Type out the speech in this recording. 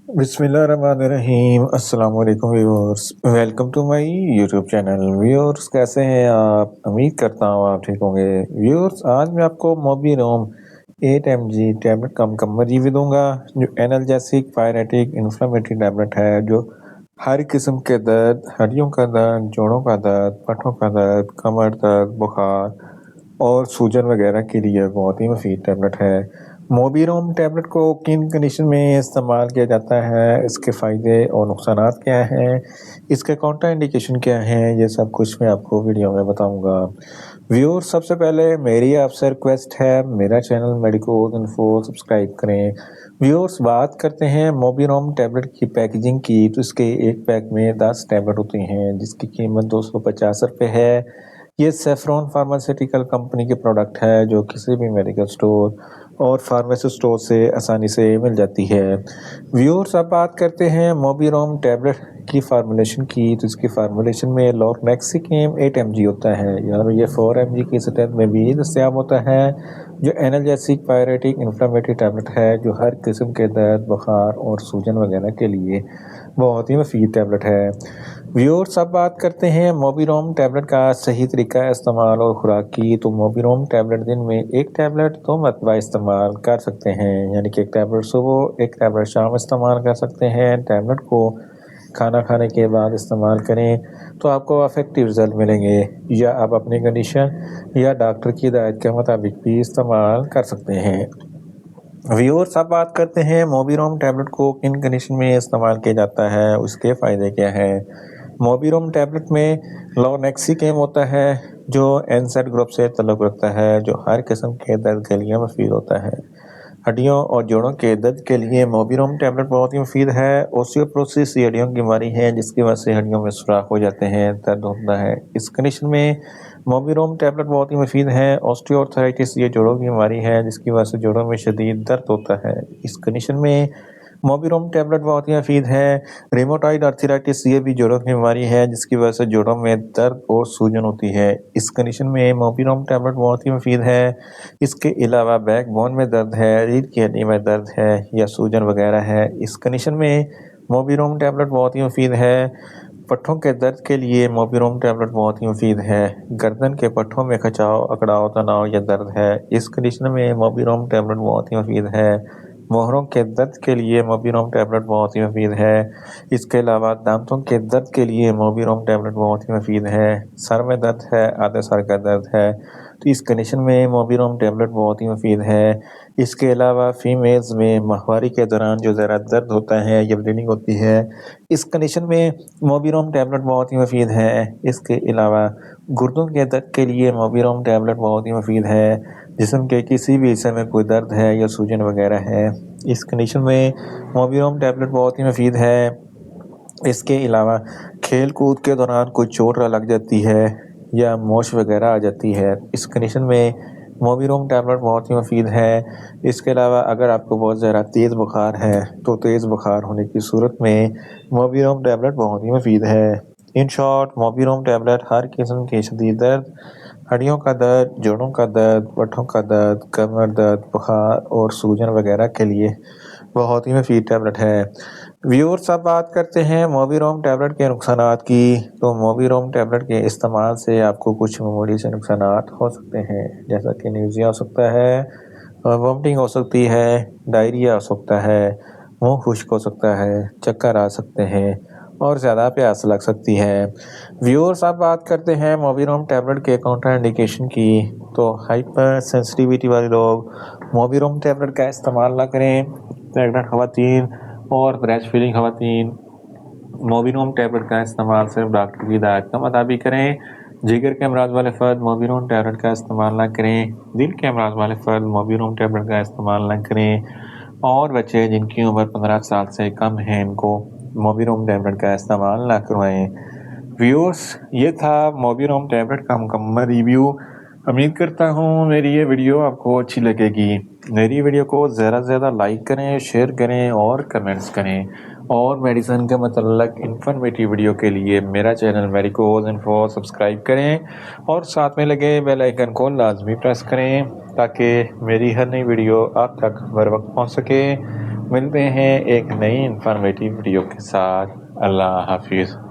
बिस्मिल्लाहिर्रहमानिर्रहीम। अस्सलाम वालेकुम viewers, welcome to my YouTube channel. Viewers, कैसे हैं आप? उम्मीद करता हूँ आप ठीक होंगे। व्यूअर्स, आज मैं आपको मोबीरोम 8 mg टैबलेट का मुकम्मल रिव्यू दूंगा, जो एनाल्जेसिक पायरेटिक इन्फ्लेमेटरी टैबलेट है, जो हर किस्म के दर्द, हड्डियों का दर्द, जोड़ों का दर्द, पट्टों का दर्द, कमर दर्द, बुखार और सूजन वगैरह के लिए बहुत ही मुफीद टैबलेट है। मोबीरोम टैबलेट को किन कंडीशन में इस्तेमाल किया जाता है, इसके फ़ायदे और नुकसानात क्या हैं, इसके काउंटर इंडिकेशन क्या हैं, ये सब कुछ मैं आपको वीडियो में बताऊंगा। व्यूअर्स, सबसे पहले मेरी आपसे रिक्वेस्ट है, मेरा चैनल मेडिको इन्फो सब्सक्राइब करें। व्यूअर्स, बात करते हैं मोबीरोम टैबलेट की पैकेजिंग की, तो इसके एक पैक में 10 टैबलेट होती हैं, जिसकी कीमत 250 रुपये है। ये सेफ्रॉन फार्मास्यूटिकल कंपनी के प्रोडक्ट है, जो किसी भी मेडिकल स्टोर और फार्मेसी स्टोर से आसानी से मिल जाती है। व्यूअर्स, अब बात करते हैं मोबीरोम टैबलेट की फार्मूलेशन की, तो इसकी फार्मूलेशन में लॉरनेक्सिकेम 8 mg होता है, यार ये 4 mg की सतह में भी दस्तियाब होता है, जो एनाल्जेसिक पायरेटिक इन्फ्लेमेटरी टैबलेट है, जो हर किस्म के दर्द, बुखार और सूजन वगैरह के लिए बहुत ही मुफीद टैबलेट है। व्यूअर्स, अब बात करते हैं मोबीरोम टैबलेट का सही तरीका इस्तेमाल और खुराक की, तो मोबीरोम टैबलेट दिन में एक टैबलेट 2 मरतबा इस्तेमाल कर सकते हैं, यानी कि एक टैबलेट सुबह, एक टैबलेट शाम इस्तेमाल कर सकते हैं। टैबलेट को खाना खाने के बाद इस्तेमाल करें तो आपको अफेक्टिव रिजल्ट मिलेंगे, या आप अपनी कंडीशन या डॉक्टर की हिदायत के मुताबिक भी इस्तेमाल कर सकते हैं। व्यूअर्स, अब बात करते हैं मोबीरोम टैबलेट को किन कंडीशन में इस्तेमाल किया जाता है, उसके फ़ायदे क्या हैं। मोबीरोम टैबलेट में लॉरनेक्सिकेम होता है, जो एनसेड ग्रुप से ताल्लुक़ रखता है, जो हर किस्म के दर्द के लिए मुफीद होता है। हड्डियों और जोड़ों के दर्द के लिए मोबीरोम टैबलेट बहुत ही मुफीद है। ओस्टियोपोरोसिस हड्डियों की बीमारी है, जिसकी वजह से हड्डियों में सुराख हो जाते हैं, दर्द होता है। इस कंडीशन में मोबीरोम टैबलेट बहुत ही मुफीद है। ऑस्टियोआर्थराइटिस ये जोड़ों की बीमारी है, जिसकी वजह से जोड़ों में शदीद दर्द होता है। इस कंडीशन में मोबीरोम टैबलेट बहुत ही मुफीद है। रिमोटॉइड आर्थराइटिस ये भी जोड़ों की बीमारी है, जिसकी वजह से जोड़ों में दर्द और सूजन होती है। इस कंडीशन में मोबीरोम टैबलेट बहुत ही मुफीद है। इसके अलावा बैकबोन में दर्द है, रीढ़ की हड्डी में दर्द है या सूजन वगैरह है, इस कंडीशन में मोबीरोम टैबलेट बहुत ही मुफीद है। पट्ठों के दर्द के लिए मोबीरोम टैबलेट बहुत ही मुफीद है। गर्दन के पट्ठों में खिंचाव, अकड़ाव, तनाव या दर्द है, इस कंडीशन में मोबीरोम टैबलेट बहुत ही मुफीद है। मोहरों के दर्द के लिए मोबीरोम टैबलेट बहुत ही मुफीद है। इसके अलावा दांतों के दर्द के लिए मोबीरोम टैबलेट बहुत ही मुफीद है। सर में दर्द है, आधे सर का दर्द है, तो इस कंडीशन में मोबीरोम टैबलेट बहुत ही मुफीद है। इसके अलावा फीमेल्स में माहवारी के दौरान जो ज़रा दर्द होता है या ब्लीडिंग होती है, इस कंडीशन में मोबीरोम टैबलेट बहुत ही मुफीद है। इसके अलावा गुर्दों के दर्द के लिए मोबीरोम टैबलेट बहुत ही मुफीद है। जिस्म के किसी भी हिस्से में कोई दर्द है या सूजन वगैरह है, इस कंडीशन में मोबीरोम टैबलेट बहुत ही मुफीद है। इसके अलावा खेल कूद के दौरान कोई चोट लग जाती है या मोश वगैरह आ जाती है, इस कंडीशन में मोबीरोम टैबलेट बहुत ही मुफीद है। इसके अलावा अगर आपको बहुत ज़्यादा तेज़ बुखार है, तो तेज़ बुखार होने की सूरत में मोबीरोम टैबलेट बहुत ही मुफीद है। इन शॉर्ट, मोबीरोम टैबलेट हर किस्म के शदीद दर्द, हड्डियों का दर्द, जोड़ों का दर्द, पट्ठों का दर्द, कमर दर्द, बुखार और सूजन वगैरह के लिए बहुत ही मुफीद टैबलेट है। व्यूअर्स, अब बात करते हैं मोबीरोम टैबलेट के नुकसानात की, तो मोबीरोम टैबलेट के इस्तेमाल से आपको कुछ मामूली से नुकसानात हो सकते हैं, जैसा कि नीजिया हो सकता है, वोमिटिंग हो सकती है, डायरिया हो सकता है, मुंह खुश्क हो सकता है, चक्कर आ सकते हैं और ज़्यादा प्यास लग सकती है। व्यूअर्स, अब बात करते हैं मोबीरोम टैबलेट के काउंटर इंडिकेशन की, तो हाइपर सेंसिटिविटी वाले लोग मोबीरोम टैबलेट का इस्तेमाल ना करें। प्रेग्नेंट खवातीन और ब्रेस्ट फीडिंग खवातीन मोबीरोम टैबलेट का इस्तेमाल सिर्फ डॉक्टर की हिदायत के मुताबिक करें। जिगर के अमराज वाले फ़र्द मोबीरोम टैबलेट का इस्तेमाल ना करें। दिल के अमराज वाले फ़र्द मोबीरोम टैबलेट का इस्तेमाल ना करें, और बच्चे जिनकी उम्र 15 साल से कम है, इनको मोबीरोम टैबलेट का इस्तेमाल ना करवाएं। व्यूअर्स, ये था मोबीरोम टैबलेट का मुकम्मल रिव्यू। उम्मीद करता हूँ मेरी ये वीडियो आपको अच्छी लगेगी। मेरी वीडियो को ज़्यादा से ज़्यादा लाइक करें, शेयर करें और कमेंट्स करें, और मेडिसिन के मतलब इन्फॉर्मेटिव वीडियो के लिए मेरा चैनल मेडिको इन्फो सब्सक्राइब करें, और साथ में लगे बेल आइकन को लाजमी प्रेस करें, ताकि मेरी हर नई वीडियो आप तक बर वक्त पहुँच सके। ملتے ہیں ایک نئی انفارمیٹیو ویڈیو کے ساتھ۔ اللہ حافظ۔